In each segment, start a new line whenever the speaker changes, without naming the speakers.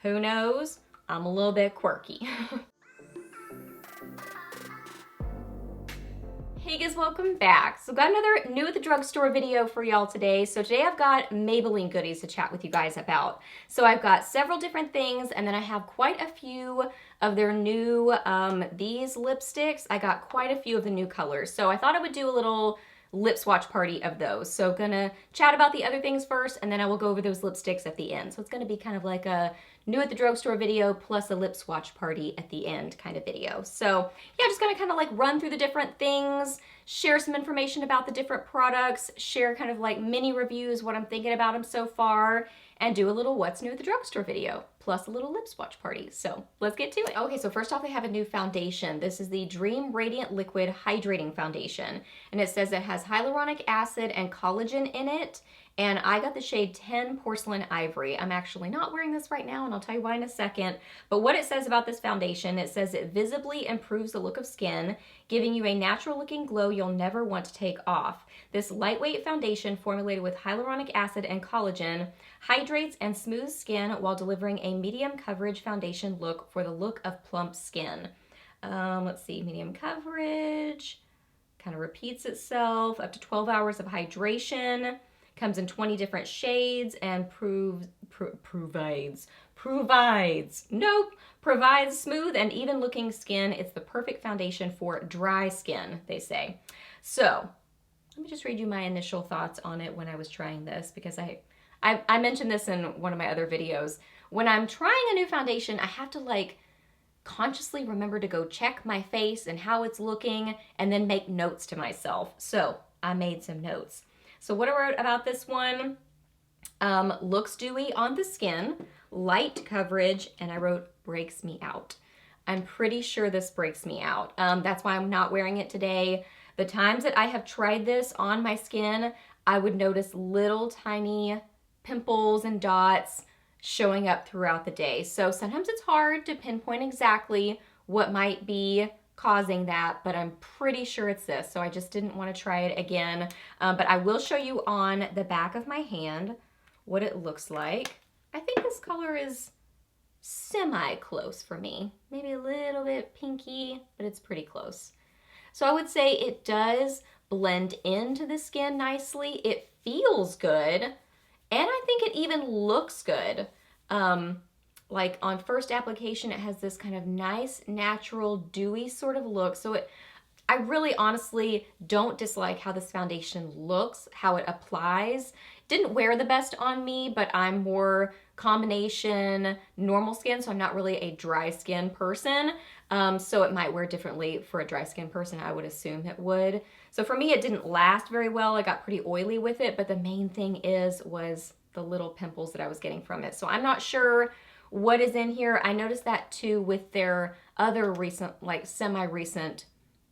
Who knows? I'm a little bit quirky. Hey guys, welcome back. So got another new at the drugstore video for y'all today. So today I've got Maybelline goodies to chat with you guys about. So I've got several different things, and then I have quite a few of their new, these lipsticks. I got quite a few of the new colors. So I thought I would do a little lip swatch party of those. So gonna chat about the other things first, and then I will go over those lipsticks at the end. So it's gonna be kind of like a new at the drugstore video plus a lip swatch party at the end kind of video. So yeah, just gonna kind of like run through the different things, share some information about the different products, share kind of like mini reviews, what I'm thinking about them so far, and do a little what's new at the drugstore video, plus a little lip swatch party. So let's get to it. Okay, so first off, they have a new foundation. This is the Dream Radiant Liquid Hydrating Foundation. And it says it has hyaluronic acid and collagen in it. And I got the shade 10 Porcelain Ivory. I'm actually not wearing this right now, and I'll tell you why in a second. But what it says about this foundation, it says it visibly improves the look of skin, giving you a natural looking glow you'll never want to take off. This lightweight foundation, formulated with hyaluronic acid and collagen, hydrates and smooths skin while delivering a medium coverage foundation look for the look of plump skin. Let's see, medium coverage, kind of repeats itself, up to 12 hours of hydration. Comes in 20 different shades and provides smooth and even looking skin. It's the perfect foundation for dry skin, they say. So let me just read you my initial thoughts on it when I was trying this, because I mentioned this in one of my other videos. When I'm trying a new foundation, I have to like consciously remember to go check my face and how it's looking and then make notes to myself. So I made some notes. So what I wrote about this one, looks dewy on the skin, light coverage, and I wrote breaks me out. I'm pretty sure this breaks me out. That's why I'm not wearing it today. The times that I have tried this on my skin, I would notice little tiny pimples and dots showing up throughout the day. So sometimes it's hard to pinpoint exactly what might be causing that, but I'm pretty sure it's this. So I just didn't want to try it again. But I will show you on the back of my hand what it looks like. I think this color is semi-close for me. Maybe a little bit pinky, but it's pretty close. So I would say it does blend into the skin nicely. It feels good, and I think it even looks good. Like on first application, it has this kind of nice, natural, dewy sort of look. So I really honestly don't dislike how this foundation looks, how it applies. Didn't wear the best on me, but I'm more combination normal skin, so I'm not really a dry skin person. So it might wear differently for a dry skin person. I would assume it would. So for me, it didn't last very well. I got pretty oily with it, but the main thing was the little pimples that I was getting from it. So I'm not sure what is in here. I noticed that too with their other recent, like semi-recent,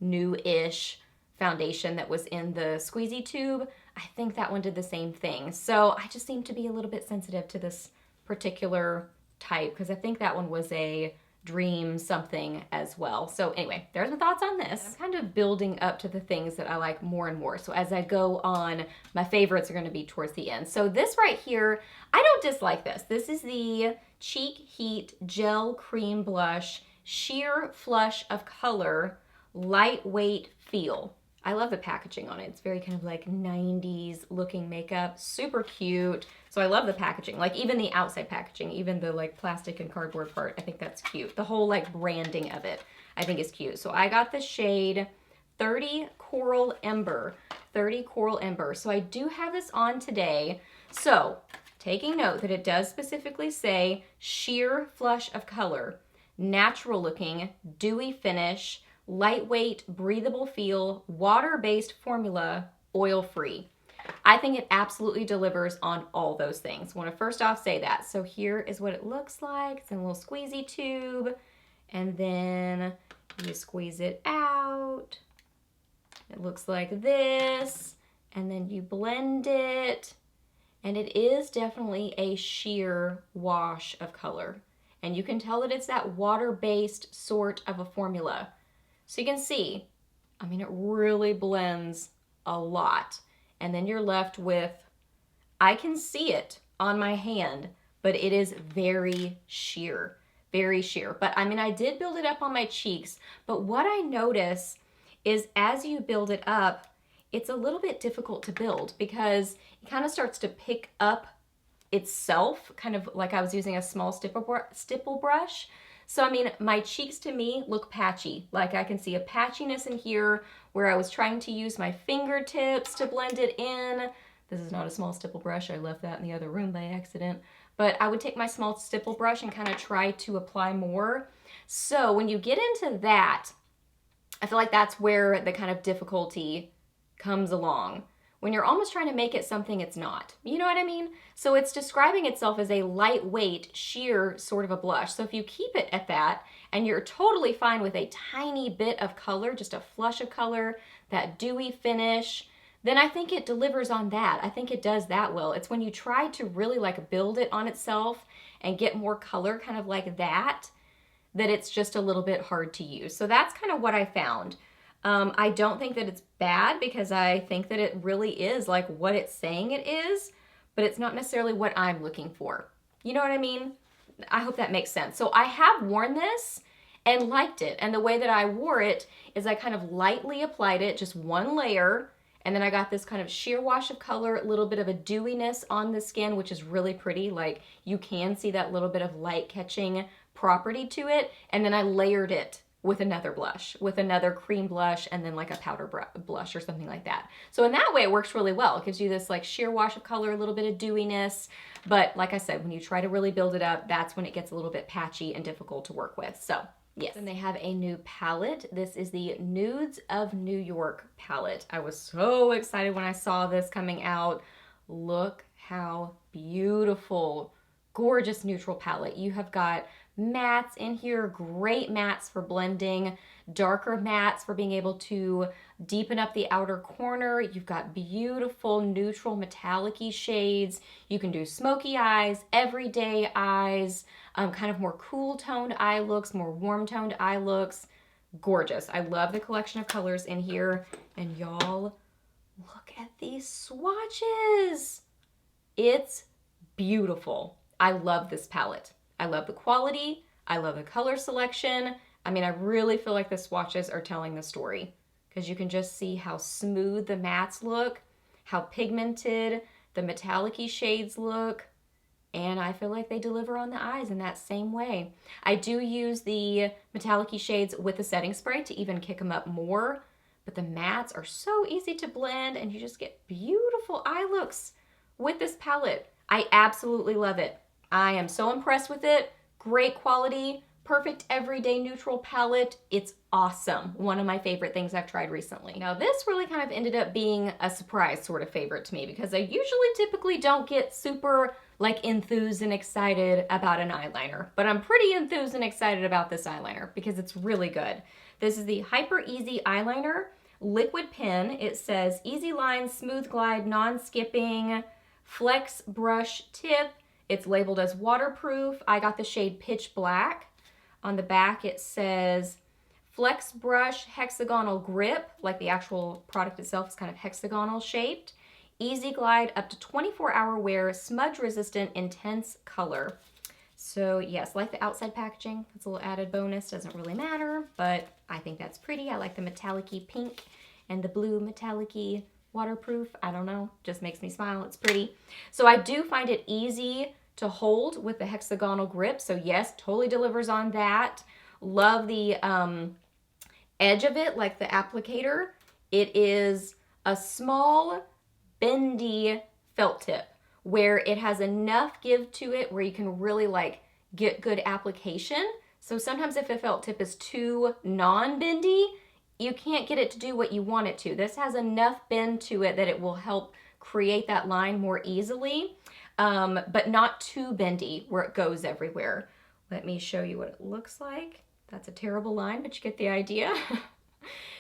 new-ish foundation that was in the squeezy tube. I think that one did the same thing. So I just seem to be a little bit sensitive to this particular type, because I think that one was a Dream something as well. So anyway, there's my thoughts on this. I'm kind of building up to the things that I like more and more. So as I go on, my favorites are going to be towards the end. So this right here, I don't dislike this. This is the Cheek Heat Gel Cream Blush, Sheer Flush of Color, Lightweight Feel. I love the packaging on it. It's very kind of like 90s looking makeup, super cute. So I love the packaging, like even the outside packaging, even the like plastic and cardboard part, I think that's cute. The whole like branding of it, I think is cute. So I got the shade 30 Coral Ember, 30 Coral Ember. So I do have this on today. So taking note that it does specifically say sheer flush of color, natural looking, dewy finish, lightweight, breathable feel, water-based formula, oil-free. I think it absolutely delivers on all those things. I want to first off say that. So here is what it looks like. It's in a little squeezy tube, and then you squeeze it out. It looks like this, and then you blend it, and it is definitely a sheer wash of color. And you can tell that it's that water-based sort of a formula. So you can see, I mean, it really blends a lot. And then you're left with, I can see it on my hand, but it is very sheer, very sheer. But I mean, I did build it up on my cheeks, but what I notice is as you build it up, it's a little bit difficult to build because it kind of starts to pick up itself, kind of like I was using a small stipple brush. So, I mean, my cheeks to me look patchy. Like I can see a patchiness in here where I was trying to use my fingertips to blend it in. This is not a small stipple brush. I left that in the other room by accident. But I would take my small stipple brush and kind of try to apply more. So when you get into that, I feel like that's where the kind of difficulty comes along. When you're almost trying to make it something it's not. You know what I mean? So it's describing itself as a lightweight, sheer sort of a blush. So if you keep it at that and you're totally fine with a tiny bit of color, just a flush of color, that dewy finish, then I think it delivers on that. I think it does that well. It's when you try to really like build it on itself and get more color kind of like that, that it's just a little bit hard to use. So that's kind of what I found. I don't think that it's bad because I think that it really is like what it's saying it is, but it's not necessarily what I'm looking for. You know what I mean? I hope that makes sense. So I have worn this and liked it. And the way that I wore it is I kind of lightly applied it, just one layer, and then I got this kind of sheer wash of color, a little bit of a dewiness on the skin, which is really pretty. Like you can see that little bit of light catching property to it. And then I layered it with another blush, with another cream blush, and then like a powder blush or something like that. So in that way, it works really well. It gives you this like sheer wash of color, a little bit of dewiness. But like I said, when you try to really build it up, that's when it gets a little bit patchy and difficult to work with. So yes. And they have a new palette. This is the Nudes of New York palette. I was so excited when I saw this coming out. Look how beautiful, gorgeous neutral palette. You have got mattes in here, great mattes for blending, darker mattes for being able to deepen up the outer corner. You've got beautiful neutral metallic-y shades. You can do smoky eyes, everyday eyes, kind of more cool toned eye looks, more warm toned eye looks. Gorgeous. I love the collection of colors in here. And y'all, look at these swatches. It's beautiful. I love this palette. I love the quality. I love the color selection. I mean, I really feel like the swatches are telling the story because you can just see how smooth the mattes look, how pigmented the metallic-y shades look, and I feel like they deliver on the eyes in that same way. I do use the metallic-y shades with the setting spray to even kick them up more, but the mattes are so easy to blend and you just get beautiful eye looks with this palette. I absolutely love it. I am so impressed with it. Great quality, perfect everyday neutral palette. It's awesome. One of my favorite things I've tried recently. Now this really kind of ended up being a surprise sort of favorite to me because I usually typically don't get super like enthused and excited about an eyeliner, but I'm pretty enthused and excited about this eyeliner because it's really good. This is the Hyper Easy Eyeliner Liquid Pen. It says easy line, smooth glide, non-skipping, flex brush tip. It's labeled as waterproof. I got the shade Pitch Black. On the back it says flex brush hexagonal grip, like the actual product itself is kind of hexagonal shaped. Easy glide up to 24-hour wear, smudge resistant, intense color. So yes, like the outside packaging. It's a little added bonus, doesn't really matter, but I think that's pretty. I like the metallic-y pink and the blue metallic-y waterproof. I don't know, just makes me smile. It's pretty. So I do find it easy to hold with the hexagonal grip. So yes, totally delivers on that. Love the edge of it, like the applicator. It is a small, bendy felt tip where it has enough give to it where you can really like get good application. So sometimes if a felt tip is too non-bendy, you can't get it to do what you want it to. This has enough bend to it that it will help create that line more easily, but not too bendy where it goes everywhere. Let me show you what it looks like. That's a terrible line, but you get the idea.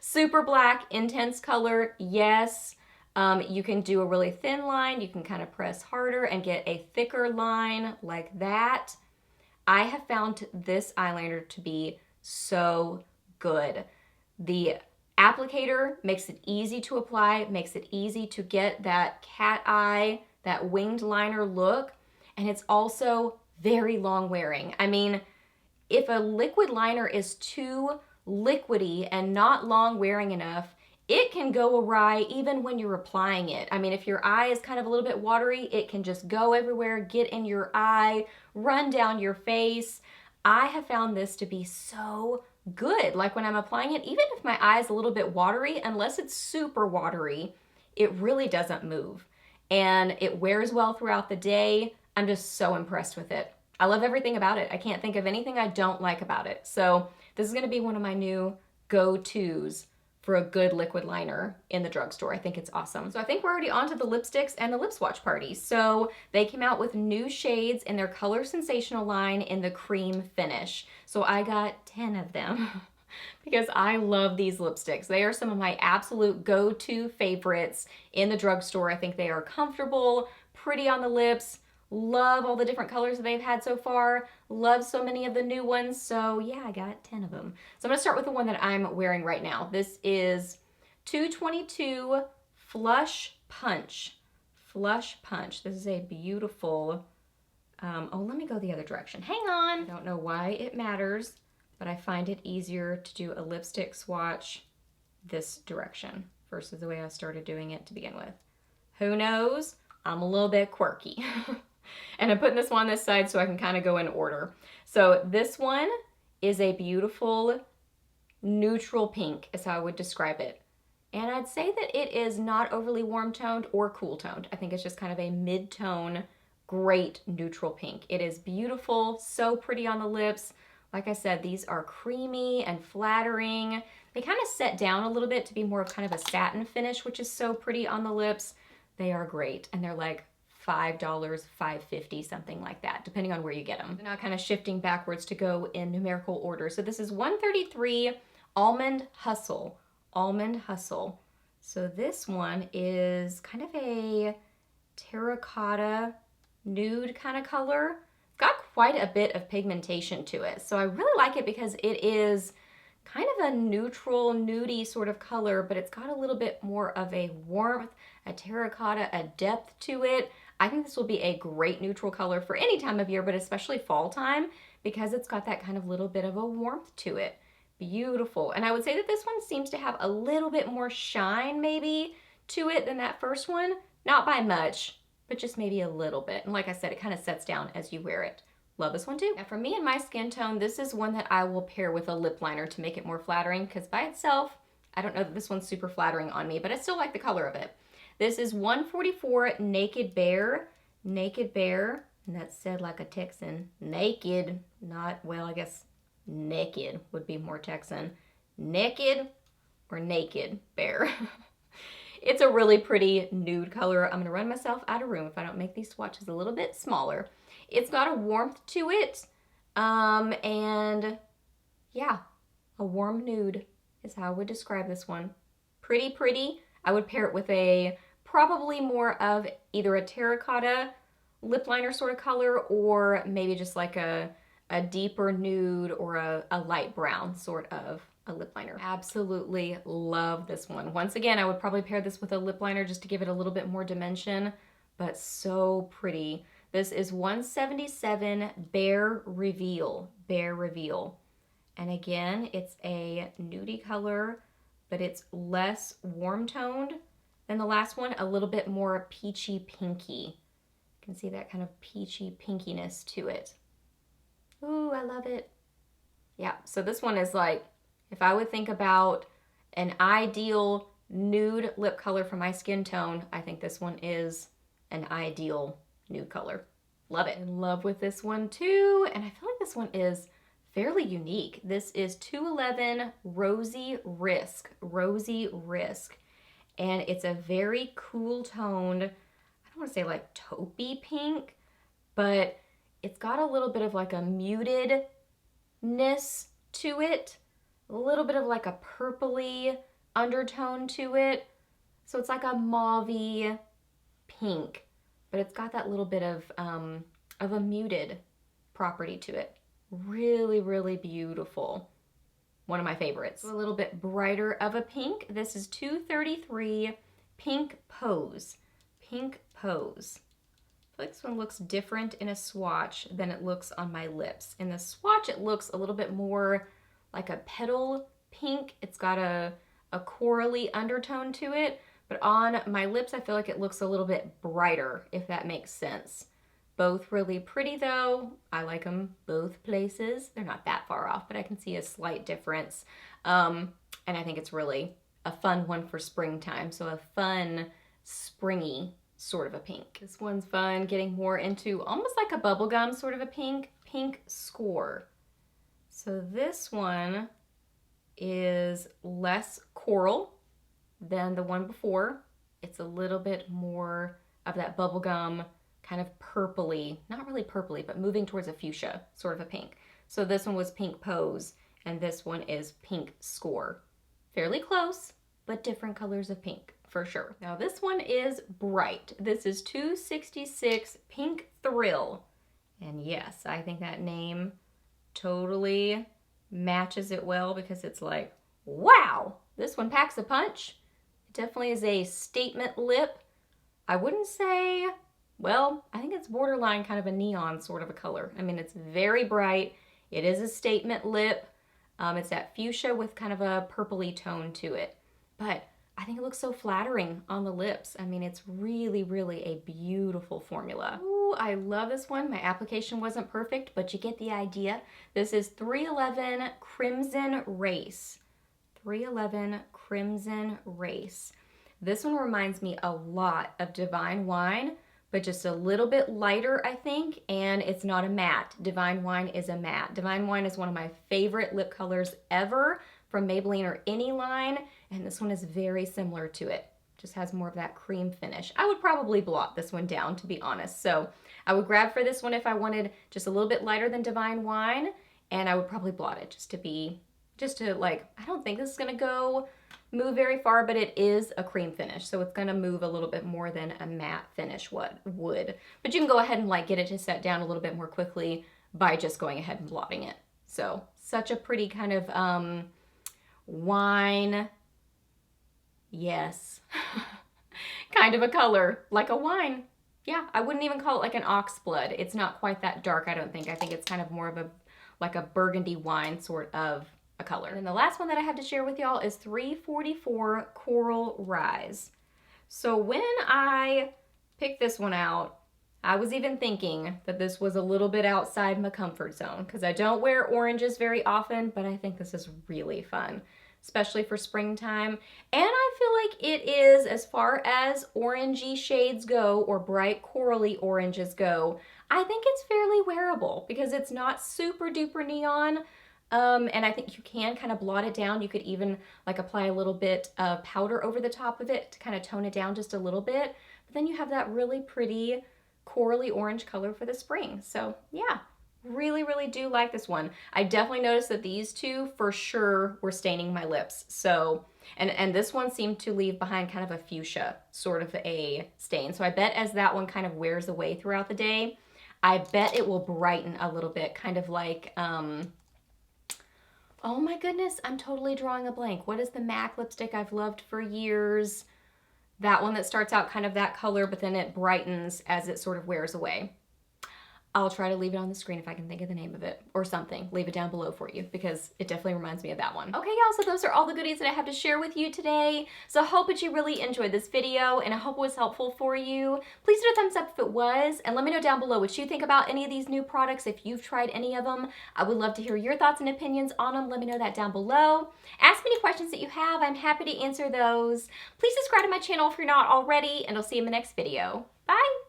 Super black, intense color, yes. You can do a really thin line. You can kind of press harder and get a thicker line like that. I have found this eyeliner to be so good. The applicator makes it easy to apply, makes it easy to get that cat eye, that winged liner look. and it's also very long wearing. I mean, if a liquid liner is too liquidy and not long wearing enough, it can go awry even when you're applying it. I mean, if your eye is kind of a little bit watery, it can just go everywhere, get in your eye, run down your face. I have found this to be so good. Like when I'm applying it, even if my eye is a little bit watery, unless it's super watery, it really doesn't move. And it wears well throughout the day. I'm just so impressed with it. I love everything about it. I can't think of anything I don't like about it. So this is gonna be one of my new go-tos for a good liquid liner in the drugstore. I think it's awesome. So I think we're already on to the lipsticks and the lip swatch party. So they came out with new shades in their Color Sensational line in the cream finish. So I got 10 of them because I love these lipsticks. They are some of my absolute go-to favorites in the drugstore. I think they are comfortable, pretty on the lips. Love all the different colors that they've had so far. Love so many of the new ones. So yeah, I got 10 of them. So I'm gonna start with the one that I'm wearing right now. This is 222 Flush Punch. Flush Punch. This is a beautiful, oh, let me go the other direction. Hang on. I don't know why it matters, but I find it easier to do a lipstick swatch this direction versus the way I started doing it to begin with. Who knows? I'm a little bit quirky. And I'm putting this one on this side so I can kind of go in order. So this one is a beautiful neutral pink is how I would describe it. And I'd say that it is not overly warm toned or cool toned. I think it's just kind of a mid-tone, great neutral pink. It is beautiful, so pretty on the lips. Like I said, these are creamy and flattering. They kind of set down a little bit to be more of kind of a satin finish, which is so pretty on the lips. They are great, and they're like $5, $5.50, something like that, depending on where you get them. Now kind of shifting backwards to go in numerical order. So this is 133 Almond Hustle. Almond Hustle. So this one is kind of a terracotta nude kind of color. It's got quite a bit of pigmentation to it. So I really like it because it is kind of a neutral, nudie sort of color, but it's got a little bit more of a warmth, a terracotta, a depth to it. I think this will be a great neutral color for any time of year, but especially fall time because it's got that kind of little bit of a warmth to it. Beautiful. And I would say that this one seems to have a little bit more shine maybe to it than that first one. Not by much, but just maybe a little bit. And like I said, it kind of sets down as you wear it. Love this one too. Now for me and my skin tone, this is one that I will pair with a lip liner to make it more flattering because by itself, I don't know that this one's super flattering on me, but I still like the color of it. This is 144 Naked Bear. Naked Bear, and that's said like a Texan. Naked, not, well, I guess naked would be more Texan. Naked or Naked Bear. It's a really pretty nude color. I'm gonna run myself out of room if I don't make these swatches a little bit smaller. It's got a warmth to it, and yeah, a warm nude is how I would describe this one. Pretty pretty. I would pair it with a probably more of either a terracotta lip liner sort of color or maybe just like a deeper nude or a light brown sort of a lip liner. Absolutely love this one. Once again, I would probably pair this with a lip liner just to give it a little bit more dimension, but so pretty. This is 177 Bare Reveal. Bare Reveal. And again, it's a nudie color, but it's less warm toned than the last one, a little bit more peachy pinky. You can see that kind of peachy pinkiness to it. Ooh, I love it. Yeah, so this one is like, if I would think about an ideal nude lip color for my skin tone, I think this one is an ideal nude color. Love it. In love with this one too, and I feel like this one is fairly unique. This is 211 Rosey Risk. Rosey Risk. And it's a very cool toned, I don't want to say like taupey pink, but it's got a little bit of like a mutedness to it. A little bit of like a purpley undertone to it. So it's like a mauvey pink, but it's got that little bit of a muted property to it. Really, really beautiful. One of my favorites. A little bit brighter of a pink. This is 233 Pink Pose. Pink Pose. feel like this one looks different in a swatch than it looks on my lips. In the swatch, it looks a little bit more like a petal pink. It's got a corally undertone to it, but on my lips, I feel like it looks a little bit brighter, if that makes sense. Both really pretty though. I like them both places. They're not that far off, but I can see a slight difference. And I think it's really a fun one for springtime. So a fun, springy sort of a pink. This one's fun, getting more into almost like a bubblegum sort of a pink, Pink Score. So this one is less coral than the one before. It's a little bit more of that bubblegum kind of purpley, not really purpley, but moving towards a fuchsia sort of a pink. So this one was Pink Pose and this one is Pink Score. Fairly close, but different colors of pink for sure. Now this one is bright. This is 266 Pink Thrill. And yes, I think that name totally matches it well because it's like, wow, this one packs a punch. It definitely is a statement lip. I wouldn't say, well, I think it's borderline kind of a neon sort of a color. I mean, it's very bright. It is a statement lip. It's that fuchsia with kind of a purpley tone to it. But I think it looks so flattering on the lips. I mean, it's really, really a beautiful formula. Ooh, I love this one. My application wasn't perfect, but you get the idea. This is 311 Crimson Race. 311 Crimson Race. This one reminds me a lot of Divine Wine, but just a little bit lighter, I think, and it's not a matte. Divine Wine is a matte. Divine Wine is one of my favorite lip colors ever from Maybelline or any line, and this one is very similar to it. Just has more of that cream finish. I would probably blot this one down, to be honest. So I would grab for this one if I wanted just a little bit lighter than Divine Wine, and I would probably blot it just to like, I don't think this is gonna move very far, but it is a cream finish, so it's gonna move a little bit more than a matte finish would. But you can go ahead and like get it to set down a little bit more quickly by just going ahead and blotting it. So such a pretty kind of wine, yes, kind of a color, like a wine. Yeah, I wouldn't even call it like an ox blood. It's not quite that dark, I don't think. I think it's kind of more of like a burgundy wine sort of a color. And the last one that I have to share with y'all is 344 Coral Rise. So when I picked this one out, I was even thinking that this was a little bit outside my comfort zone because I don't wear oranges very often, but I think this is really fun, especially for springtime. And I feel like it is, as far as orangey shades go or bright corally oranges go, I think it's fairly wearable because it's not super duper neon. And I think you can kind of blot it down. You could even like apply a little bit of powder over the top of it to kind of tone it down just a little bit. But then you have that really pretty corally orange color for the spring. So yeah, really, really do like this one. I definitely noticed that these two for sure were staining my lips. So, and this one seemed to leave behind kind of a fuchsia sort of a stain. So I bet as that one kind of wears away throughout the day, I bet it will brighten a little bit, kind of like, oh my goodness, I'm totally drawing a blank. What is the MAC lipstick I've loved for years? That one that starts out kind of that color, but then it brightens as it sort of wears away. I'll try to leave it on the screen if I can think of the name of it or something. Leave it down below for you because it definitely reminds me of that one. Okay, y'all, so those are all the goodies that I have to share with you today. So I hope that you really enjoyed this video and I hope it was helpful for you. Please do a thumbs up if it was and let me know down below what you think about any of these new products. If you've tried any of them, I would love to hear your thoughts and opinions on them. Let me know that down below. Ask me any questions that you have. I'm happy to answer those. Please subscribe to my channel if you're not already and I'll see you in the next video. Bye!